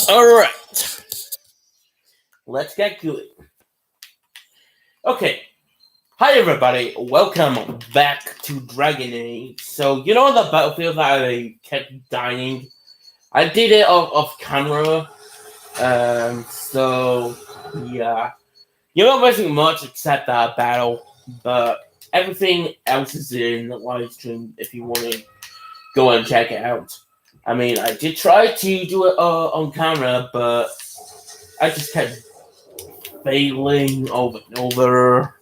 Alright, let's get to it. Okay, hi everybody, welcome back to Dragon Age. So, you know the battlefield that I kept dying? I did it off camera, so, yeah. You're not missing much except that battle, but everything else is in the live stream if you want to go and check it out. I mean, I did try to do it on camera, but I just kept failing over and over.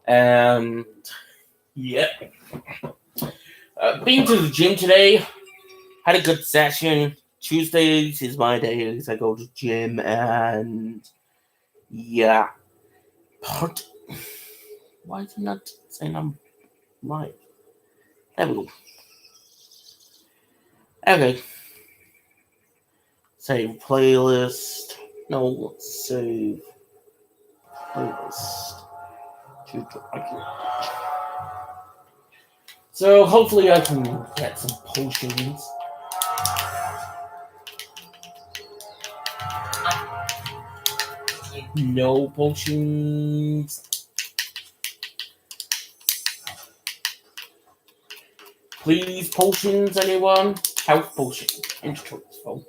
And yeah, been to the gym today. Had a good session. Tuesdays is my days. I go to gym, and yeah. Why is it not saying I'm right? There we go. Okay. Save playlist. No, let's save playlist. So hopefully I can get some potions. No potions. Please, potions, anyone? Health potion. Inventory's full.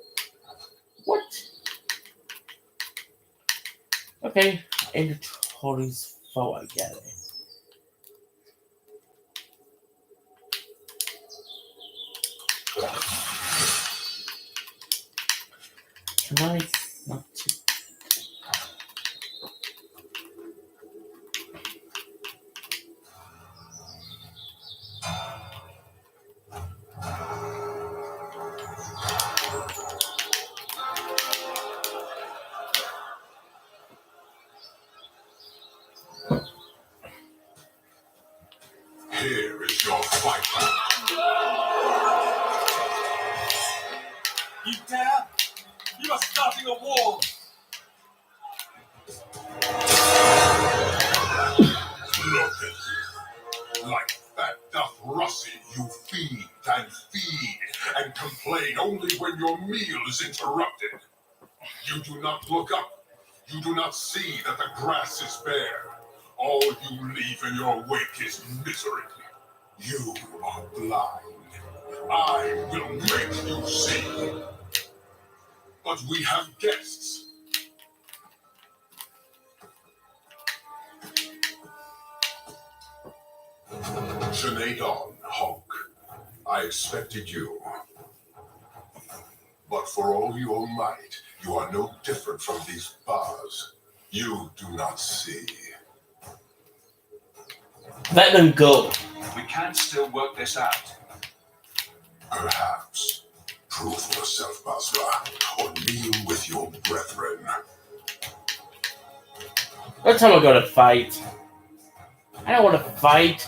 What? Okay, inventory's full, I get it. Can I not to... Here is your fight. You dare? You are starting a war! Look at you. Like fat doth Russie, you feed and complain only when your meal is interrupted. You do not look up. You do not see that the grass is bare. All you leave in your wake is misery. You are blind. I will make you see. But we have guests. Sinead Dawn, Hulk. I expected you. But for all your might, you are no different from these bars. You do not see. Let them go. We can still work this out. Perhaps. Prove yourself, Basra, or kneel with your brethren. What time I gotta fight? I don't want to fight.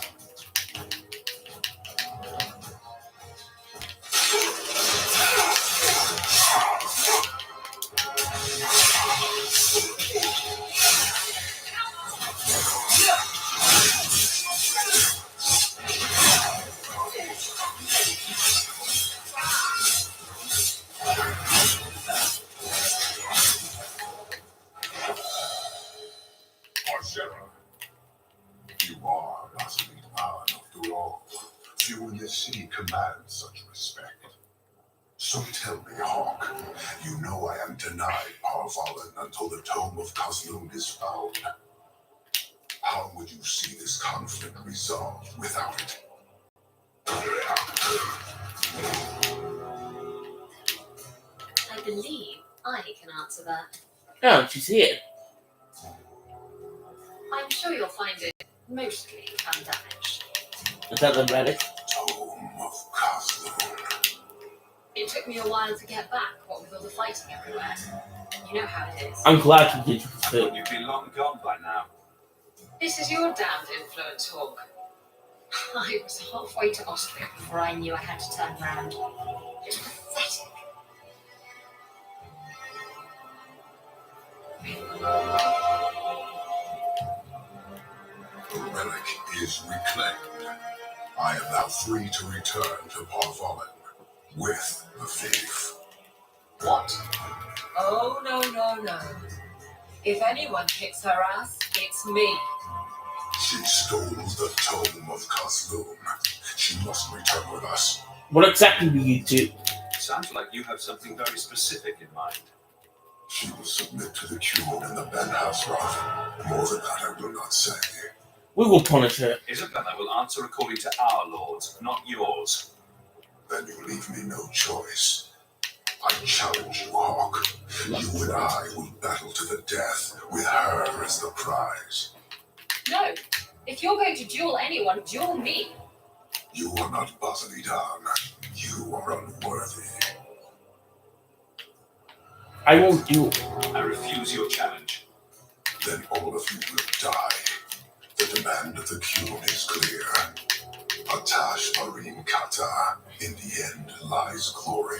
You are Basra after all. Few in this city command such respect. So tell me, Hawk, you know I am denied Parvallen until the Tome of Kozlund is found. How would you see this conflict resolved without it? I believe I can answer that. Oh, did you see it? I'm sure you'll find it mostly undamaged. Is that the relic? Tome of Kozlund. It took me a while to get back, what with all the fighting everywhere. You know how it is. I'm glad you did it. You'd be long gone by now. This is your damned influence, Hawk. I was halfway to Austria before I knew I had to turn around. It's pathetic. The relic is reclaimed. I am now free to return to Parvallen with the thief. What? Oh, no. If anyone kicks her ass, it's me. She stole the tome of Kazloom. She must return with us. What exactly do you do? Sounds like you have something very specific in mind. She will submit to the cure in the Benhouse route. More than that I will not say. We will punish her. Isabella will answer according to our laws, not yours. Then you leave me no choice. I challenge you, Hawk. You and I will battle to the death, with her as the prize. No. If you're going to duel anyone, duel me. You are not Basilidan. You are unworthy. I won't do. I refuse your challenge. Then all of you will die. The demand of the cube is clear. Atash Marine Kata. In the end lies glory.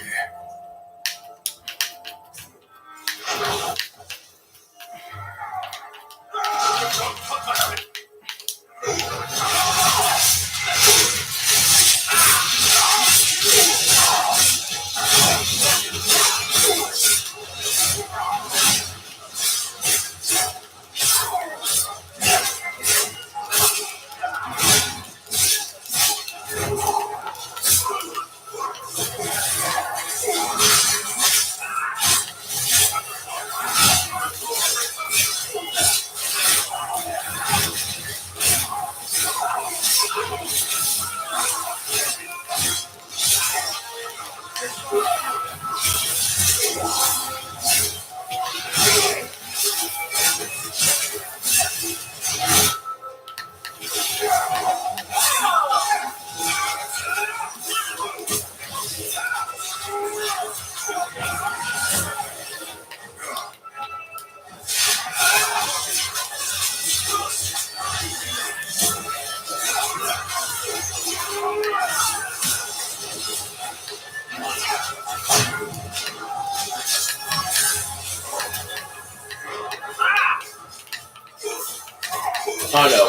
Oh no.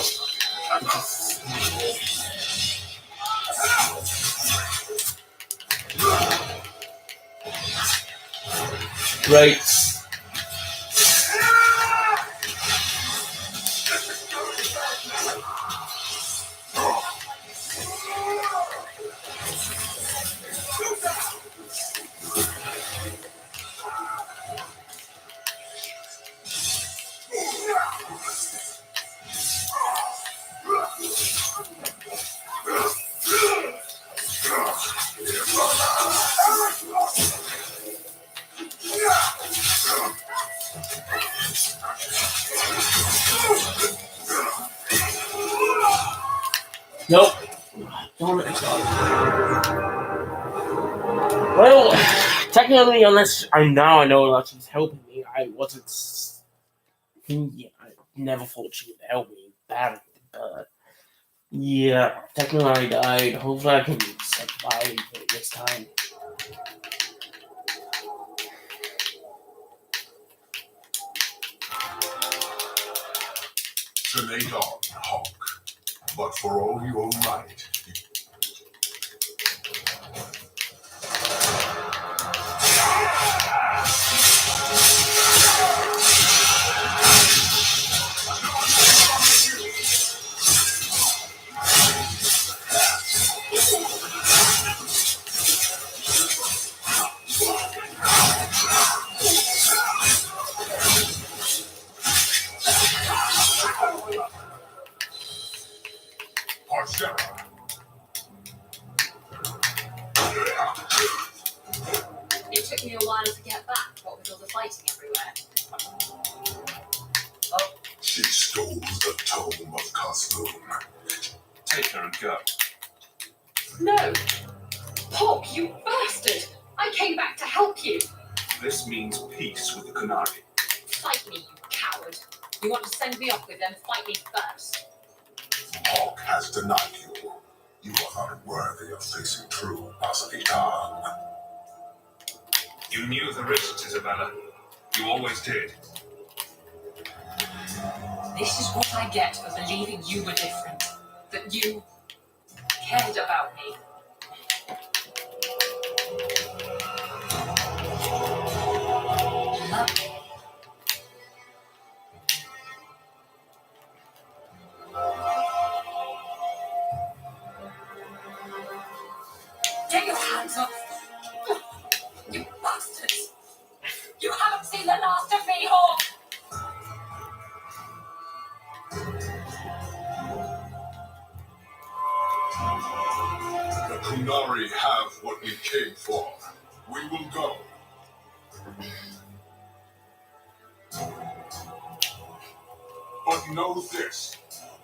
Right. Nope. Darn it. Well, technically, unless I know that she's helping me, I wasn't. Yeah, I never thought she would help me badly, but yeah, technically I died. Hopefully, I can survive it this time. Tonight on, Hawk. But for all your might, Parcera. It took me a while to get back, what with all the fighting everywhere. Oh. She stole the tome of Kazloom. Take her and go. No! Hawk, you bastard! I came back to help you! This means peace with the Kunari. Fight me, you coward! You want to send me off with them? Fight me first! Hawk has denied you. You are unworthy of facing true Basilidan. You knew the risks, Isabella. You always did. This is what I get for believing you were different. That you cared about me. Take your hands off. You bastards. You haven't seen the last of me, Hawk. The Kunari have what we came for. We will go. But know this.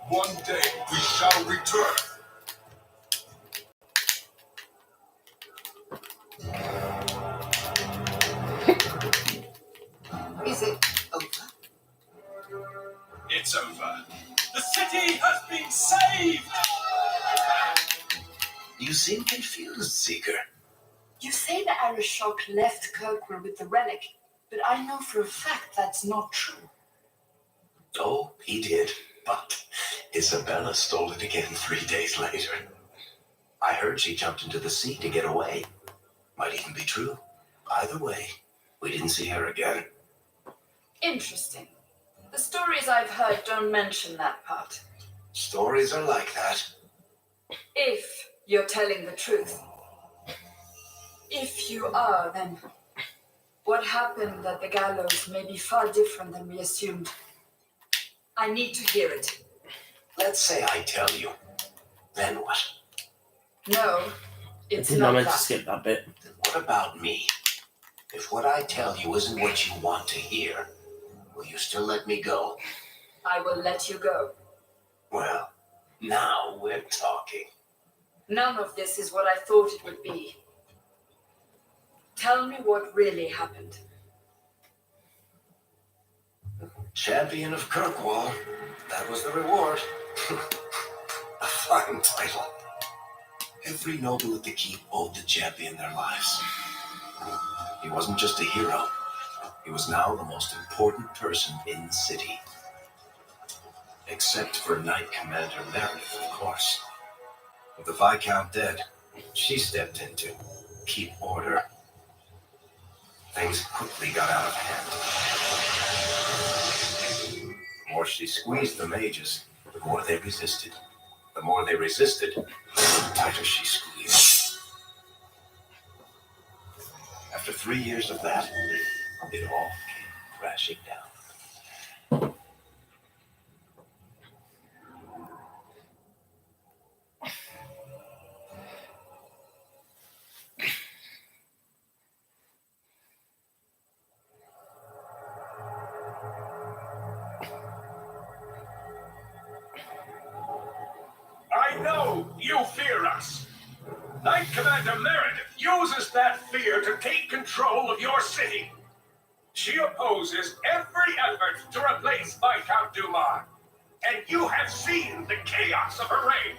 One day we shall return. Is it over? It's over. The city has been saved! You seem confused, Seeker. You say the Arishok left Kirkwall with the relic, but I know for a fact that's not true. Oh, he did, but Isabella stole it again 3 days later. I heard she jumped into the sea to get away. Might even be true. Either way, we didn't see her again. Interesting. The stories I've heard don't mention that part. Stories are like that. If you're telling the truth. If you are, then what happened at the gallows may be far different than we assumed. I need to hear it. Let's say I tell you. Then what? No, I it's did not not meant to that. skip that bit. Then what about me? If what I tell you isn't what you want to hear, will you still let me go? I will let you go. Well, now we're talking. None of this is what I thought it would be. Tell me what really happened. Champion of Kirkwall. That was the reward. A fine title. Every noble at the keep owed the champion their lives. He wasn't just a hero. He was now the most important person in the city. Except for Knight Commander Meredith, of course. With the Viscount dead, she stepped in to keep order. Things quickly got out of hand. The more she squeezed the mages, the more they resisted. The more they resisted, the tighter she squeezed. After 3 years of that, it all came crashing down. I know you fear us. Knight Commander Meredith uses that fear to take control of your city. She opposes every effort to replace Viscount Dumas. And you have seen the chaos of her reign.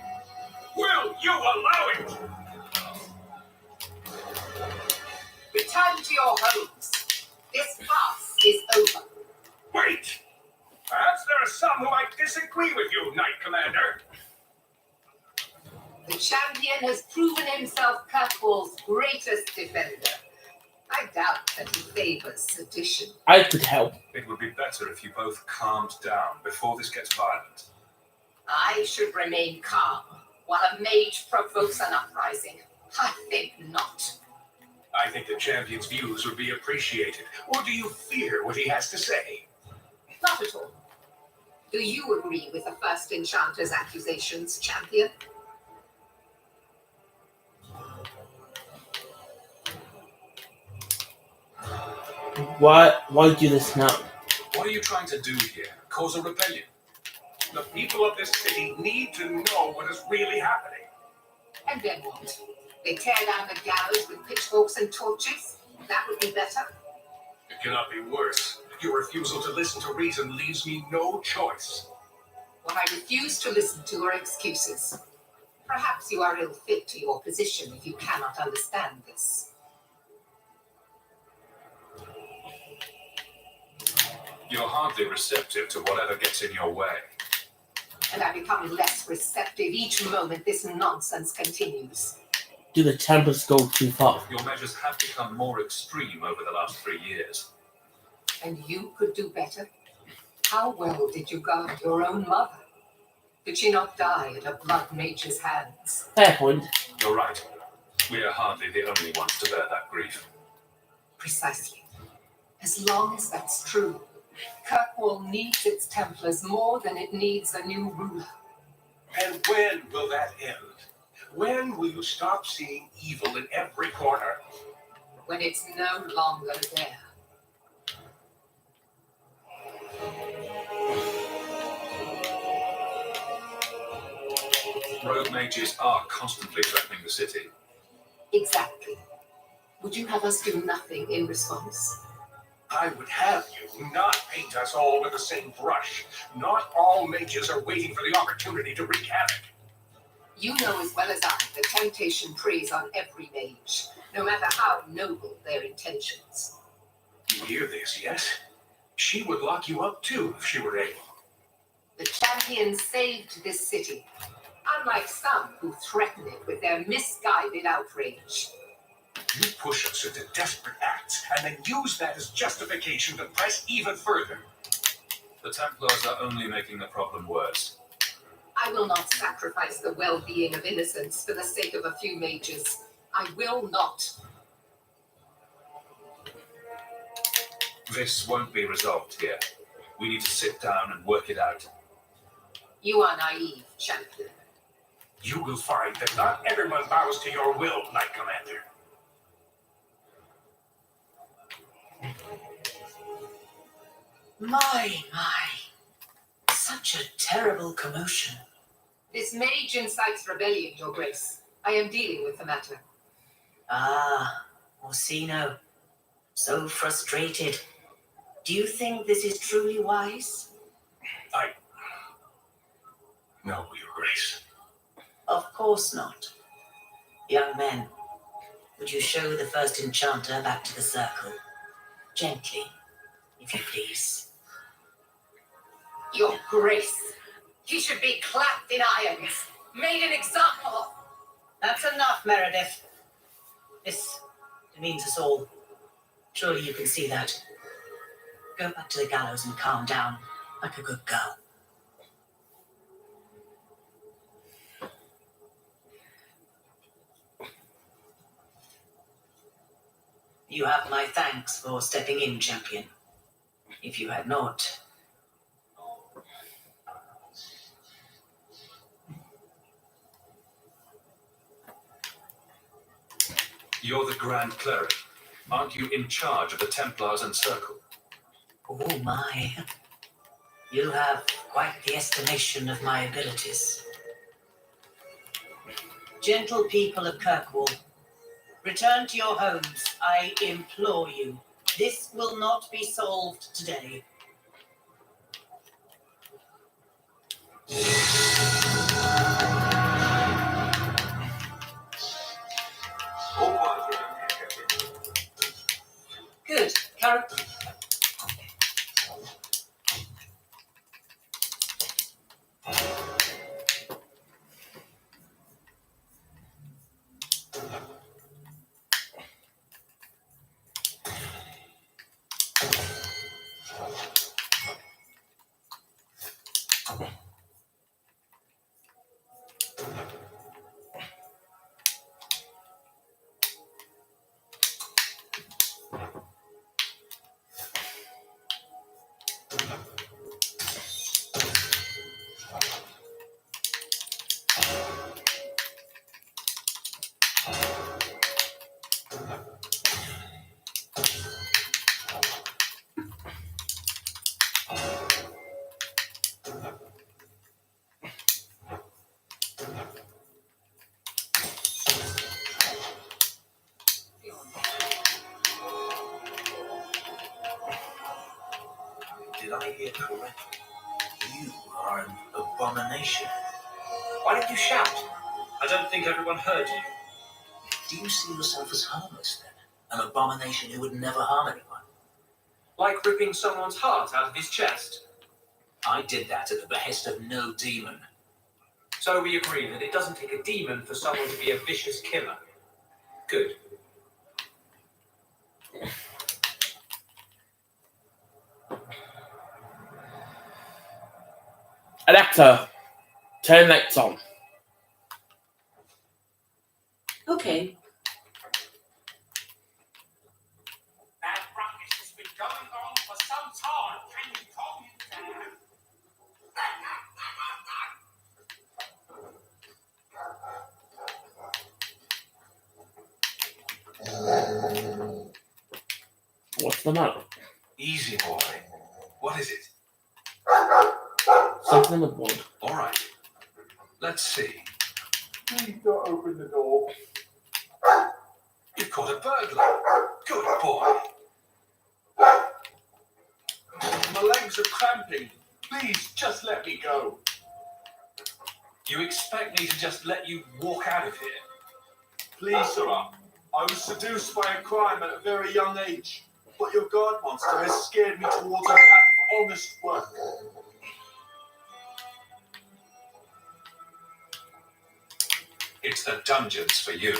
Will you allow it? Return to your homes. This farce is over. Wait! Perhaps there are some who might disagree with you, Knight Commander. The champion has proven himself Kirkwall's greatest defender. I doubt that he favors sedition. I could help. It would be better if you both calmed down before this gets violent. I should remain calm while a mage provokes an uprising. I think not. I think the champion's views would be appreciated. Or do you fear what he has to say? Not at all. Do you agree with the first enchanter's accusations, champion? Why do this now? What are you trying to do here? Cause a rebellion? The people of this city need to know what is really happening. And then what? They tear down the gallows with pitchforks and torches? That would be better. It cannot be worse. Your refusal to listen to reason leaves me no choice. What I refuse to listen to are excuses. Perhaps you are ill-fit to your position if you cannot understand this. You're hardly receptive to whatever gets in your way. And I'm becoming less receptive each moment this nonsense continues. Do the tempers go too far? Your measures have become more extreme over the last 3 years. And you could do better? How well did you guard your own mother? Did she not die at a blood mage's hands? Fair point. You're right. We are hardly the only ones to bear that grief. Precisely. As long as that's true, Kirkwall needs its Templars more than it needs a new ruler. And when will that end? When will you stop seeing evil in every corner? When it's no longer there. Rogue mages are constantly threatening the city. Exactly. Would you have us do nothing in response? I would have you not paint us all with the same brush. Not all mages are waiting for the opportunity to wreak havoc. You know as well as I that temptation preys on every mage, no matter how noble their intentions. You hear this, yes? She would lock you up too if she were able. The champions saved this city, unlike some who threaten it with their misguided outrage. You push us into desperate acts and then use that as justification to press even further. The Templars are only making the problem worse. I will not sacrifice the well-being of innocents for the sake of a few mages. I will not. This won't be resolved here. We need to sit down and work it out. You are naive, champion. You will find that not everyone bows to your will, Knight Commander. My. Such a terrible commotion. This mage incites rebellion, Your Grace. I am dealing with the matter. Ah, Orsino. So frustrated. Do you think this is truly wise? No, Your Grace. Of course not. Young men, would you show the first enchanter back to the circle? Gently, if you please. Your Grace. He should be clapped in irons, made an example of. That's enough, Meredith. This demeans us all. Surely you can see that. Go back to the gallows and calm down, like a good girl. You have my thanks for stepping in, champion. If you had not... You're the Grand Cleric. Aren't you in charge of the Templars and Circle? Oh my. You have quite the estimation of my abilities. Gentle people of Kirkwall, return to your homes, I implore you. This will not be solved today. All quiet around here, Captain. Good. Character. Did I hear correctly? You are an abomination. Why did you shout? I don't think everyone heard you. Do you see yourself as harmless then? An abomination who would never harm anyone? Like ripping someone's heart out of his chest. I did that at the behest of no demon. So we agree that it doesn't take a demon for someone to be a vicious killer. Good. Alexa, turn lights on. Okay, the matter? Easy, boy. What is it? Something with wood. All right. Let's see. Please don't open the door. You've caught a burglar. Good boy. My legs are cramping. Please, just let me go. You expect me to just let you walk out of here? Please, sir. I was seduced by a crime at a very young age, but your guard monster has scared me towards a path of honest work. It's the dungeons for you.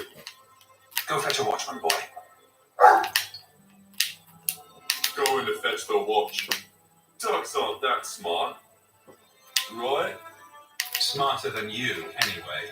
Go fetch a watchman, boy. Going to fetch the watch. Ducks aren't that smart, right? Smarter than you, anyway.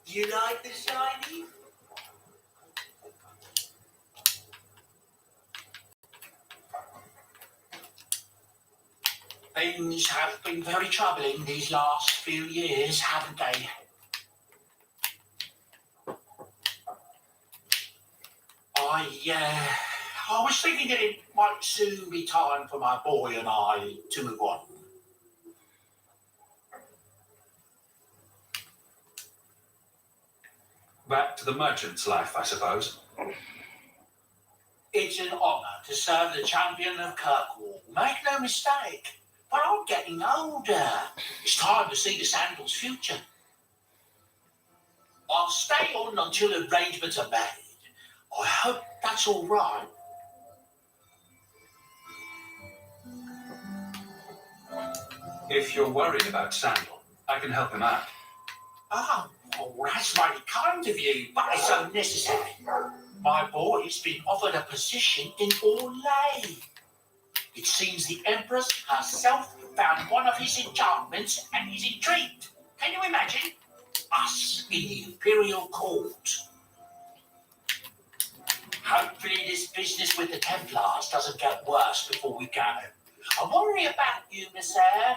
You like the shiny? Things have been very troubling these last few years, haven't they? I was thinking that it might soon be time for my boy and I to move on. Back to the merchant's life, I suppose. It's an honour to serve the champion of Kirkwall. Make no mistake, but I'm getting older. It's time to see the Sandals' future. I'll stay on until arrangements are made. I hope that's all right. If you're worried about Sandal, I can help him out. Oh, well, that's mighty kind of you, but it's unnecessary. My boy's been offered a position in Orlais. It seems the Empress herself found one of his enchantments and is intrigued. Can you imagine? Us in the Imperial Court. Hopefully this business with the Templars doesn't get worse before we go. I worry about you, Miss Eyre.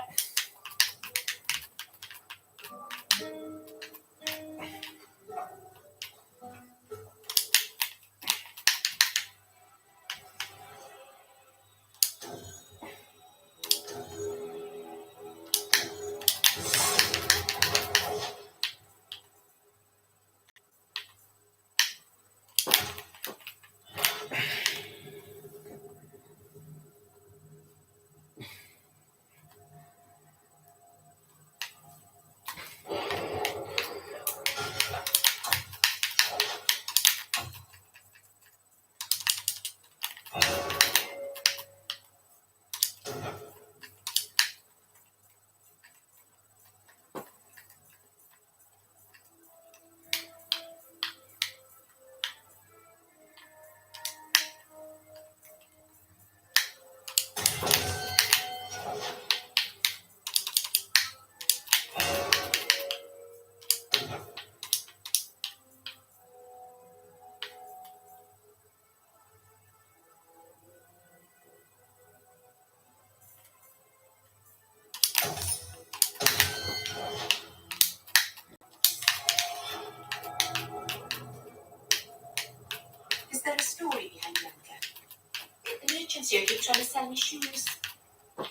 Is there a story behind Bianca? The merchants here keep trying to sell me shoes.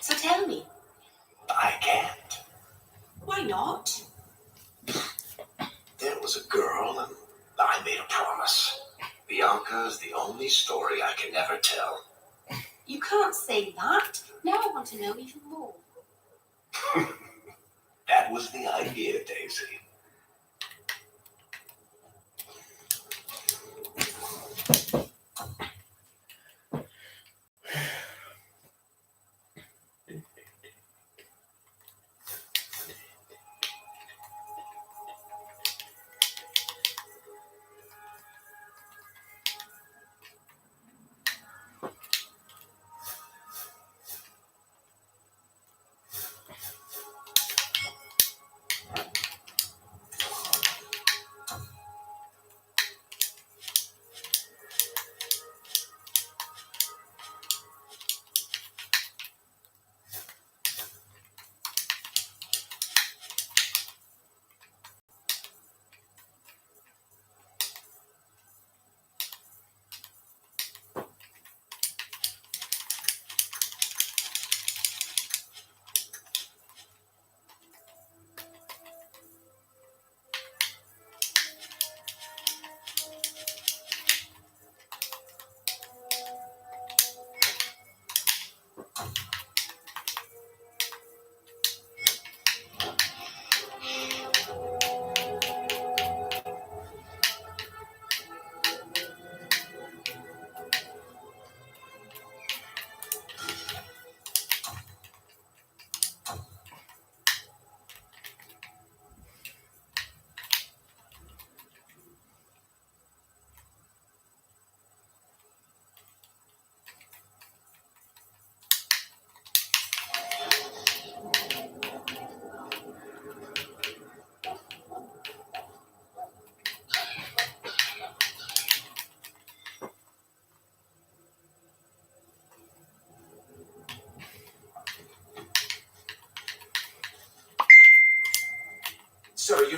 So tell me, I can't. why not? There was a girl, and I made a promise. Bianca is the only story I can never tell. You can't say that. Now I want to know even more. That was the idea, Daisy.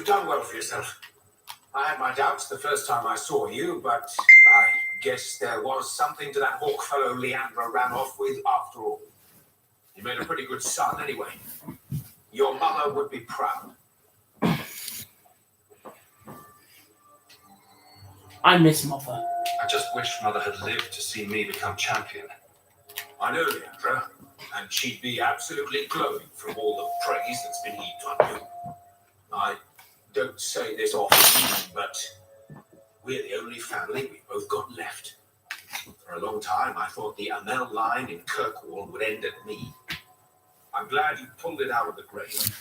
You've done well for yourself. I had my doubts the first time I saw you, but I guess there was something to that hawk fellow Leandra ran off with after all. You made a pretty good son anyway. Your mother would be proud. I miss Mother. I just wish Mother had lived to see me become champion. I know Leandra, and she'd be absolutely glowing from all the praise that's been heaped on you. I don't say this often, but we're the only family we've both got left. For a long time, I thought the Amel line in Kirkwall would end at me. I'm glad you pulled it out of the grave.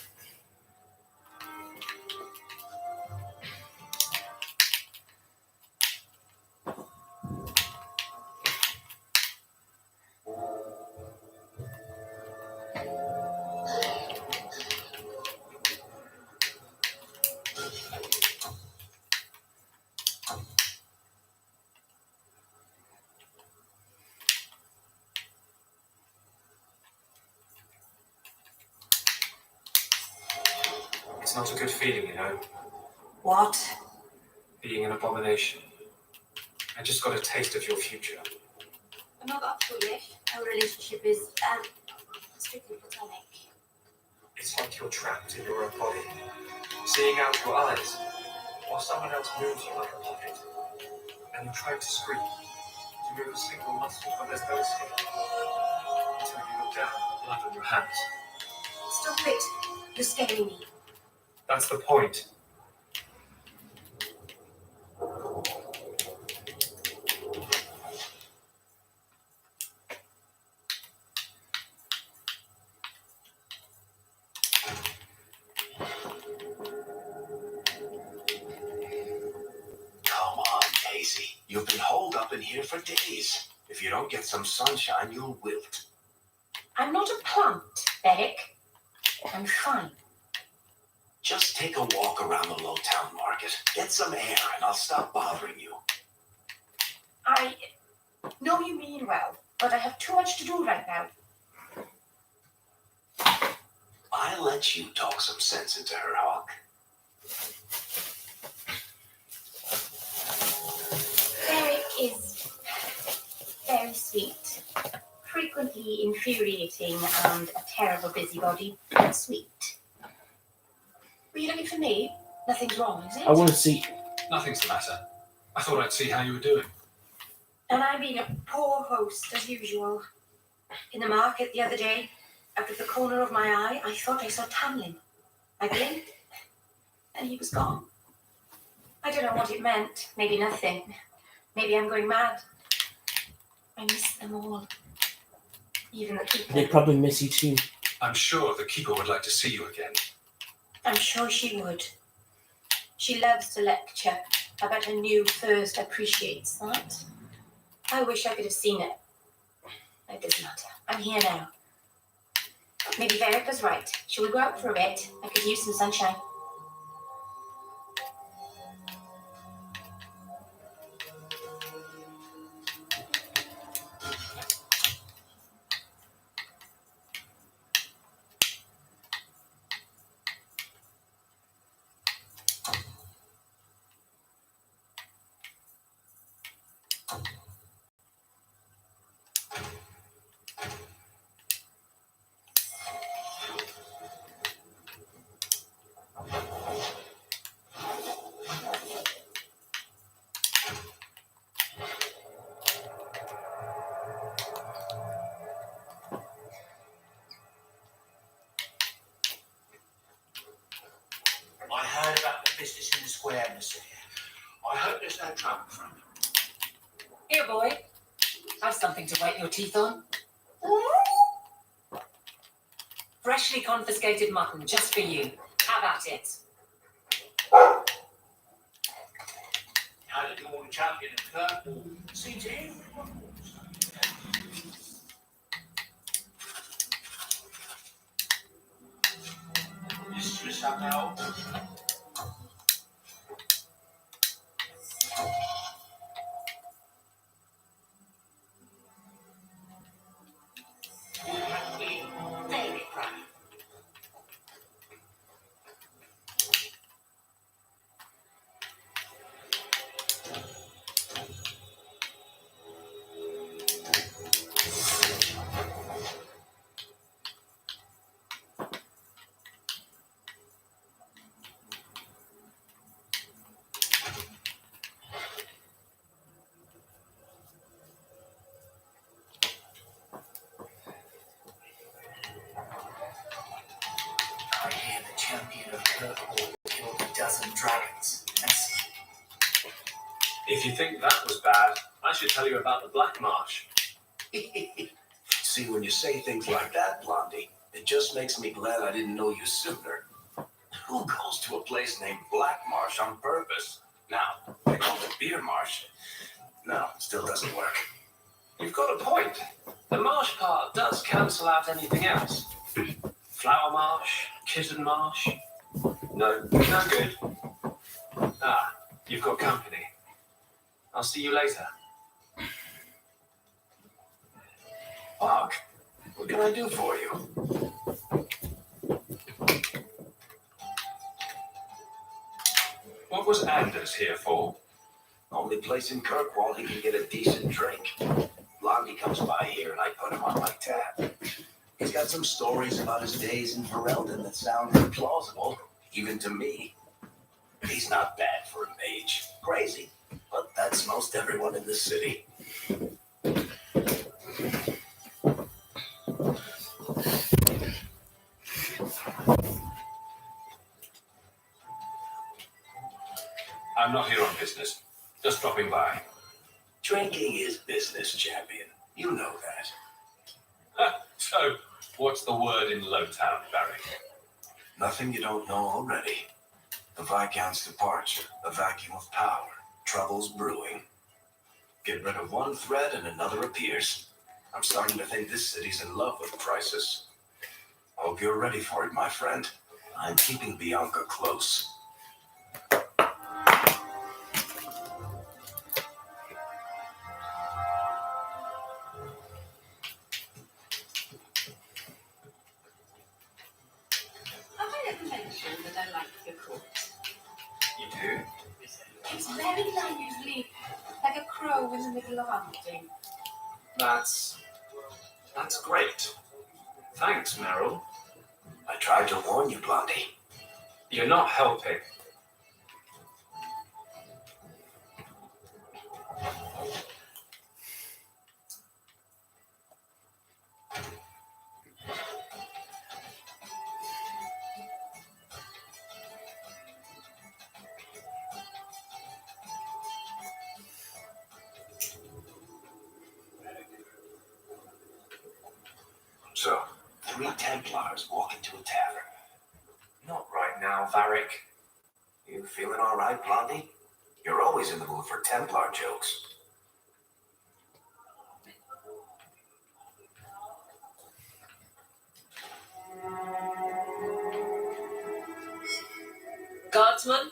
It's not a good feeling, you know, What? being an abomination. I just got a taste of your future. I'm not up to it. Our relationship is strictly platonic. It's like you're trapped in your own body, seeing out your eyes, while someone else moves you like a puppet. And you're trying to scream, to move a single muscle, but there's no escape. Until you look down at the blood on your hands. Stop it. You're scaring me. That's the point. Come on, Daisy. You've been holed up in here for days. If you don't get some sunshine, you'll wilt. I'm not a plant, Beric. I'm fine. Just take a walk around the Lowtown Market. Get some air, and I'll stop bothering you. I know you mean well, but I have too much to do right now. I'll let you talk some sense into her, Hawk. Beric is very sweet. Frequently infuriating and a terrible busybody, but sweet. Were you looking for me? Nothing's wrong, is it? I want to see. Nothing's the matter. I thought I'd see how you were doing. And I'm being a poor host, as usual. In the market the other day, out of the corner of my eye, I thought I saw Tamlin. I blinked, and he was gone. I don't know what it meant. Maybe nothing. Maybe I'm going mad. I miss them all. Even the people. They probably miss you too. I'm sure the Keeper would like to see you again. I'm sure she would. She loves to lecture. I bet her new first appreciates that. I wish I could have seen it. It doesn't matter. I'm here now. Maybe Beric was right. Shall we go out for a bit? I could use some sunshine. I heard about the business in the square, Monsieur. I hope there's no trouble from it. Here, boy. Have something to wet your teeth on. Freshly confiscated mutton, just for you. Have at it. Now that you're the champion of Kirkwall, seems everyone wants you. Mistress Amel. Very proud. If you think that was bad, I should tell you about the Black Marsh. See, when you say things like that, Blondie, it just makes me glad I didn't know you sooner. Who goes to a place named Black Marsh on purpose? Now, they call it Beer Marsh. No, still doesn't work. You've got a point. The marsh part does cancel out anything else. Flower marsh, kitten marsh. No good. Ah, you've got company. I'll see you later. Hawk, what can I do for you? What was Anders here for? Only place in Kirkwall he can get a decent drink. Blondie comes by here and I put him on my tab. He's got some stories about his days in Ferelden that sound plausible, even to me. He's not bad for a mage. Crazy, but that's most everyone in this city. I'm not here on business. Just dropping by. Drinking is business, champion. You know that. So, what's the word in Lowtown, Barry? Nothing you don't know already. The Viscount's departure, a vacuum of power, troubles brewing. Get rid of one thread and another appears. I'm starting to think this city's in love with crisis. Hope you're ready for it, my friend. I'm keeping Bianca close. Have I ever mentioned that I like your coat? You do? It's very unusually like a crow in the middle of hunting. That's great. Thanks, Meryl. I tried to warn you, Blondie. You're not helping. So, 3 Templars walk into a tavern. Not right now, Varric. You feeling all right, Blondie? You're always in the mood for Templar jokes. Guardsmen,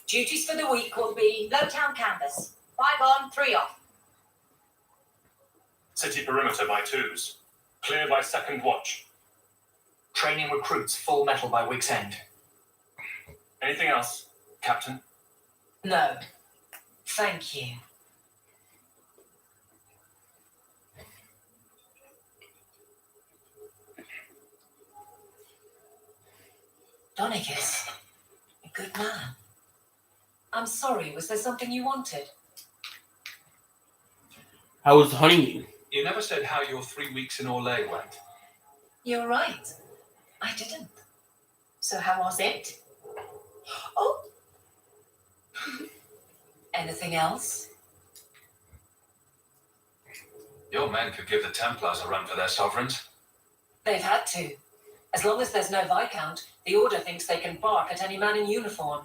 duties for the week will be Lowtown canvas. 5 on, 3 off. City perimeter by 2s. Clear by 2nd watch. Training recruits full metal by week's end. Anything else, Captain? No. Thank you. Donicus, a good man. I'm sorry, was there something you wanted? How was the honeymoon? You never said how your 3 weeks in Orlais went. You're right. I didn't. So how was it? Oh. Anything else? Your men could give the Templars a run for their sovereigns. They've had to. As long as there's no Viscount, the Order thinks they can bark at any man in uniform.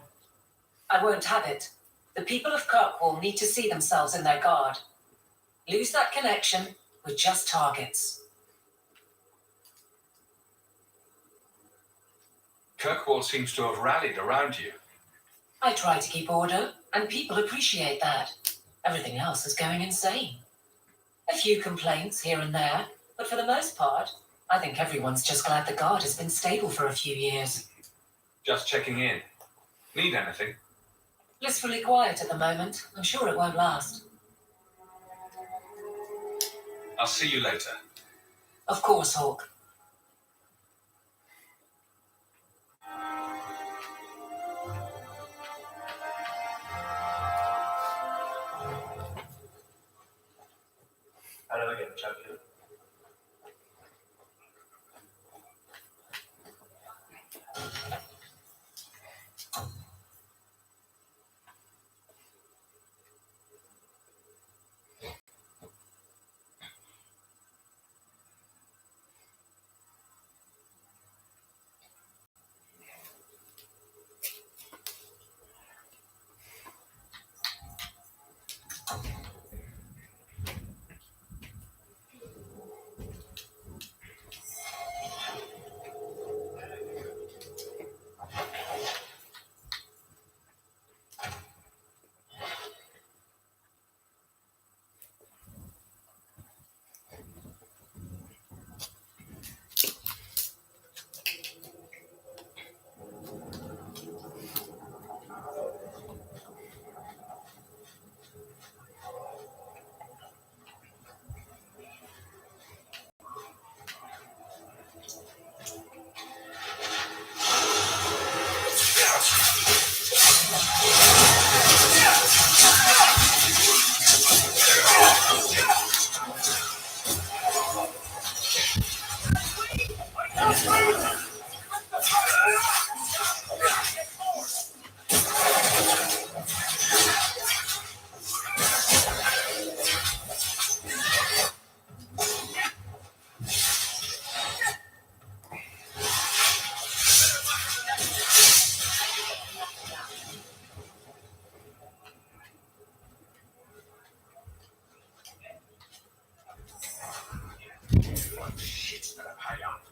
I won't have it. The people of Kirkwall need to see themselves in their guard. Lose that connection, we're just targets. Kirkwall seems to have rallied around you. I try to keep order, and people appreciate that. Everything else is going insane. A few complaints here and there, but for the most part, I think everyone's just glad the guard has been stable for a few years. Just checking in. Need anything? Blissfully quiet at the moment. I'm sure it won't last. I'll see you later. Of course, Hawk. How do I get the champion? What shit's gonna pay up?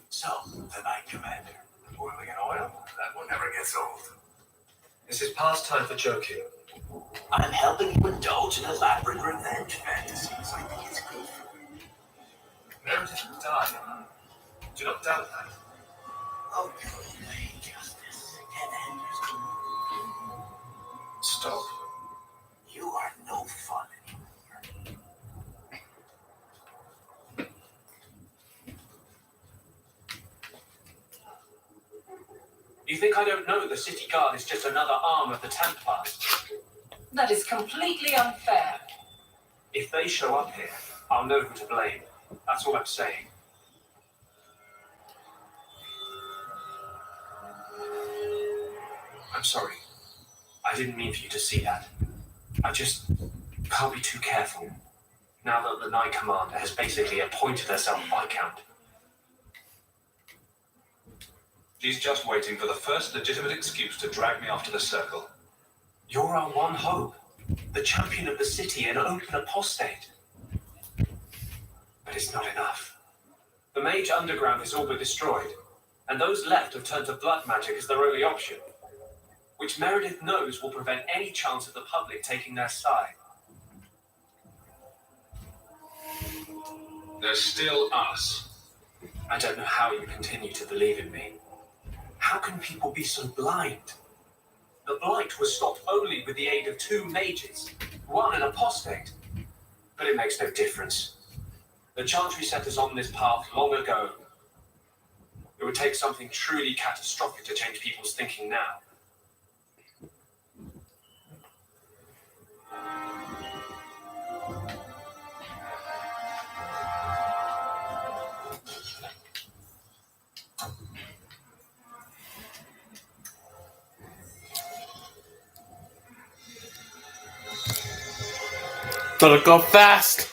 So, the Knight Commander, boiling in oil? That one never gets old. This is past time for joking. I'm helping you indulge in elaborate revenge fantasies. I think it's good for you. Meredith will die. Do not doubt that. Oh, go away, Justice. Get Anders to move. Stop. You are no fun anymore. You think I don't know the City Guard is just another arm of the Templars? That is completely unfair. If they show up here, I'll know who to blame. That's all I'm saying. I'm sorry. I didn't mean for you to see that. I just can't be too careful. Now that the Knight Commander has basically appointed herself Viscount. She's just waiting for the first legitimate excuse to drag me off to the circle. You're our one hope. The champion of the city and open apostate. But it's not enough. The Mage Underground is all but destroyed, and those left have turned to blood magic as their only option, which Meredith knows will prevent any chance of the public taking their side. There's still us. I don't know how you continue to believe in me. How can people be so blind? The Blight was stopped only with the aid of 2 mages, one an apostate. But it makes no difference. The Chantry set us on this path long ago. It would take something truly catastrophic to change people's thinking now. Gotta go fast.